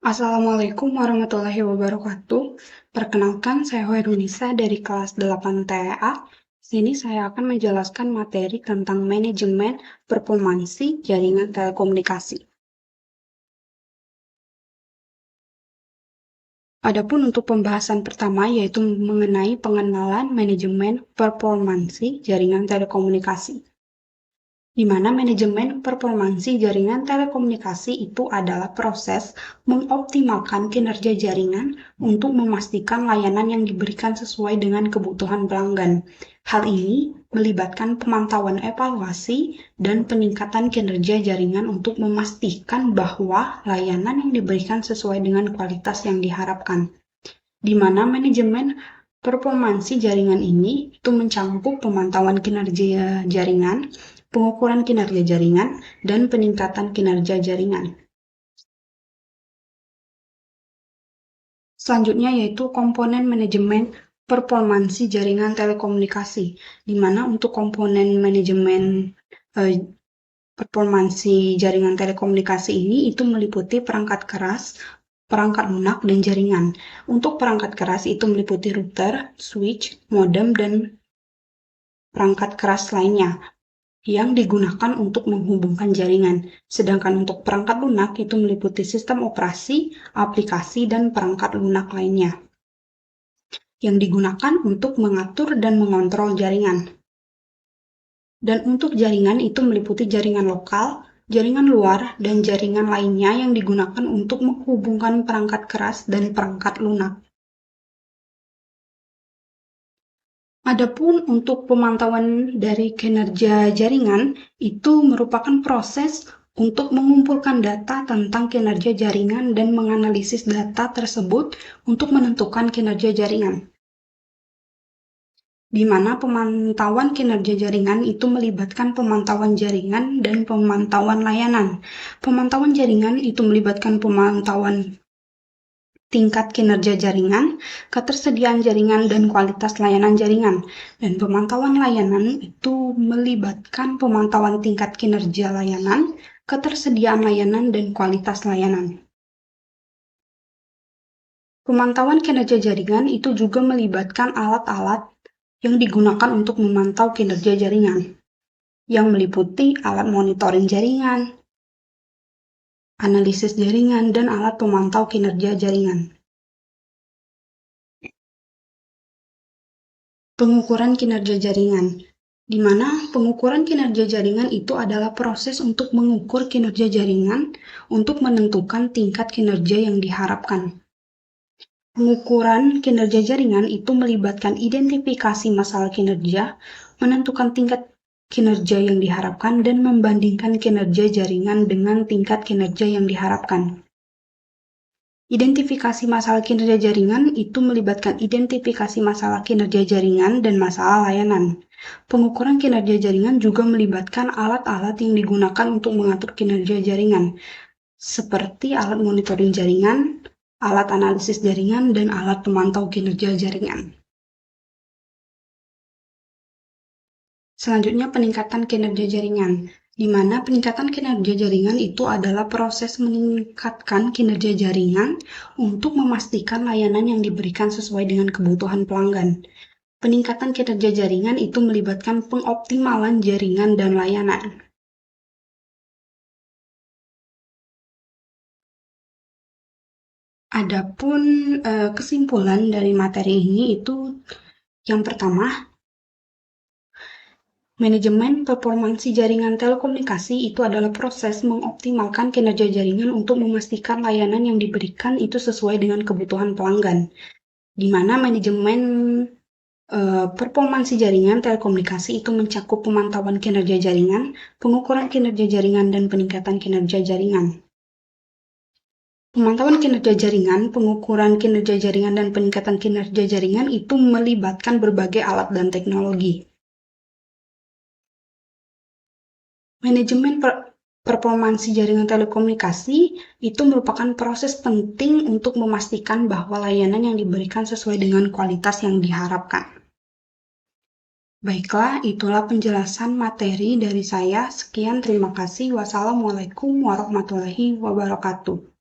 Assalamualaikum warahmatullahi wabarakatuh. Perkenalkan, saya Hoirunisa dari kelas 8 TA. Sini saya akan menjelaskan materi tentang manajemen performansi jaringan telekomunikasi. Adapun untuk pembahasan pertama yaitu mengenai pengenalan manajemen performansi jaringan telekomunikasi. Di mana manajemen performansi jaringan telekomunikasi itu adalah proses mengoptimalkan kinerja jaringan untuk memastikan layanan yang diberikan sesuai dengan kebutuhan pelanggan. Hal ini melibatkan pemantauan evaluasi dan peningkatan kinerja jaringan untuk memastikan bahwa layanan yang diberikan sesuai dengan kualitas yang diharapkan. Di mana manajemen performansi jaringan ini itu mencakup pemantauan kinerja jaringan, pengukuran kinerja jaringan, dan peningkatan kinerja jaringan. Selanjutnya yaitu komponen manajemen performansi jaringan telekomunikasi, di mana untuk komponen manajemen performansi jaringan telekomunikasi ini itu meliputi perangkat keras, perangkat lunak, dan jaringan. Untuk perangkat keras itu meliputi router, switch, modem, dan perangkat keras lainnya yang digunakan untuk menghubungkan jaringan. Sedangkan untuk perangkat lunak itu meliputi sistem operasi, aplikasi, dan perangkat lunak lainnya yang digunakan untuk mengatur dan mengontrol jaringan. Dan untuk jaringan itu meliputi jaringan lokal, jaringan luar, dan jaringan lainnya yang digunakan untuk menghubungkan perangkat keras dan perangkat lunak. Adapun untuk pemantauan dari kinerja jaringan, itu merupakan proses untuk mengumpulkan data tentang kinerja jaringan dan menganalisis data tersebut untuk menentukan kinerja jaringan. Di mana pemantauan kinerja jaringan itu melibatkan pemantauan jaringan dan pemantauan layanan. Pemantauan jaringan itu melibatkan pemantauan tingkat kinerja jaringan, ketersediaan jaringan, dan kualitas layanan jaringan. Dan pemantauan layanan itu melibatkan pemantauan tingkat kinerja layanan, ketersediaan layanan, dan kualitas layanan. Pemantauan kinerja jaringan itu juga melibatkan alat-alat yang digunakan untuk memantau kinerja jaringan, yang meliputi alat monitoring jaringan, analisis jaringan, dan alat pemantau kinerja jaringan. Pengukuran kinerja jaringan, di mana pengukuran kinerja jaringan itu adalah proses untuk mengukur kinerja jaringan untuk menentukan tingkat kinerja yang diharapkan. Pengukuran kinerja jaringan itu melibatkan identifikasi masalah kinerja, menentukan tingkat kinerja yang diharapkan, dan membandingkan kinerja jaringan dengan tingkat kinerja yang diharapkan. Identifikasi masalah kinerja jaringan itu melibatkan identifikasi masalah kinerja jaringan dan masalah layanan. Pengukuran kinerja jaringan juga melibatkan alat-alat yang digunakan untuk mengatur kinerja jaringan, seperti alat monitoring jaringan, alat analisis jaringan, dan alat pemantau kinerja jaringan. Selanjutnya, peningkatan kinerja jaringan, di mana peningkatan kinerja jaringan itu adalah proses meningkatkan kinerja jaringan untuk memastikan layanan yang diberikan sesuai dengan kebutuhan pelanggan. Peningkatan kinerja jaringan itu melibatkan pengoptimalan jaringan dan layanan. Adapun kesimpulan dari materi ini itu yang pertama, manajemen performansi jaringan telekomunikasi itu adalah proses mengoptimalkan kinerja jaringan untuk memastikan layanan yang diberikan itu sesuai dengan kebutuhan pelanggan, di mana manajemen performansi jaringan telekomunikasi itu mencakup pemantauan kinerja jaringan, pengukuran kinerja jaringan, dan peningkatan kinerja jaringan. Pemantauan kinerja jaringan, pengukuran kinerja jaringan, dan peningkatan kinerja jaringan itu melibatkan berbagai alat dan teknologi. Manajemen performansi jaringan telekomunikasi itu merupakan proses penting untuk memastikan bahwa layanan yang diberikan sesuai dengan kualitas yang diharapkan. Baiklah, itulah penjelasan materi dari saya. Sekian, terima kasih. Wassalamualaikum warahmatullahi wabarakatuh.